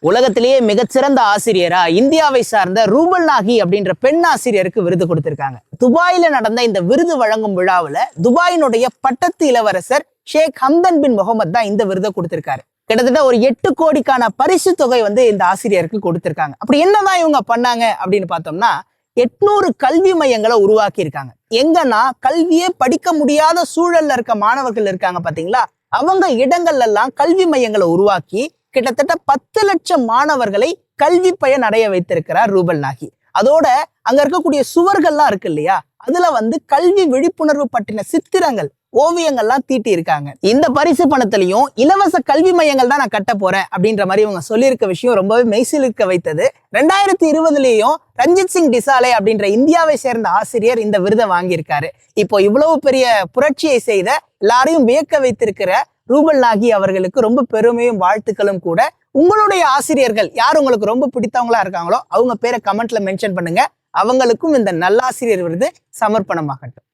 உலகத்திலேயே மிகச்சிறந்த ஆசிரியரா இந்தியாவை சார்ந்த ரூபல் நாகி அப்படின்ற பெண் ஆசிரியருக்கு விருது கொடுத்திருக்காங்க. துபாயில நடந்த இந்த விருது வழங்கும் விழாவுல துபாயினுடைய பட்டத்து இளவரசர் ஷேக் ஹம்தன் பின் முகமது தான் இந்த விருதை கொடுத்திருக்காரு. கிட்டத்தட்ட ஒரு 8 கோடிக்கான பரிசு தொகை இந்த ஆசிரியருக்கு கொடுத்திருக்காங்க. அப்படி என்னதான் இவங்க பண்ணாங்க அப்படின்னு பார்த்தோம்னா 800 கல்வி மையங்களை உருவாக்கி இருக்காங்க. எங்கன்னா கல்வியே படிக்க முடியாத சூழல்ல இருக்க மாணவர்கள் இருக்காங்க பாத்தீங்களா, அவங்க இடங்கள்ல எல்லாம் கல்வி மையங்களை உருவாக்கி கிட்டத்தட்ட 10 லட்சம் மாணவர்களை கல்வி பயன் அடைய வைத்திருக்கிறார் ரூபல் நாகி. அதோட அங்க இருக்கக்கூடிய சுவர்கள்லாம் இருக்கு இல்லையா, அதுல கல்வி விழிப்புணர்வு பற்றின சித்திரங்கள், ஓவியங்கள்லாம் தீட்டி இருக்காங்க. இந்த பரிசு பணத்திலையும் இலவச கல்வி மையங்கள் தான் நான் கட்ட போறேன் அப்படின்ற மாதிரி இவங்க சொல்லியிருக்க விஷயம் ரொம்பவே மெய்சிலிருக்க வைத்தது. 2020லயும் ரஞ்சித் சிங் டிசாலே அப்படின்ற இந்தியாவை சேர்ந்த ஆசிரியர் இந்த விருதை வாங்கியிருக்காரு. இப்போ இவ்வளவு பெரிய புரட்சியை செய்த, எல்லாரையும் வியக்க வைத்திருக்கிற ரூபல் நாகி அவர்களுக்கு ரொம்ப பெருமையும் வாழ்த்துக்களும் கூட. உங்களுடைய ஆசிரியர்கள் யார் உங்களுக்கு ரொம்ப பிடித்தவங்களா இருக்காங்களோ அவங்க பேரை கமெண்ட்ல மென்ஷன் பண்ணுங்க. அவங்களுக்கும் இந்த நல்லாசிரியர் விருது சமர்ப்பணமாகட்டும்.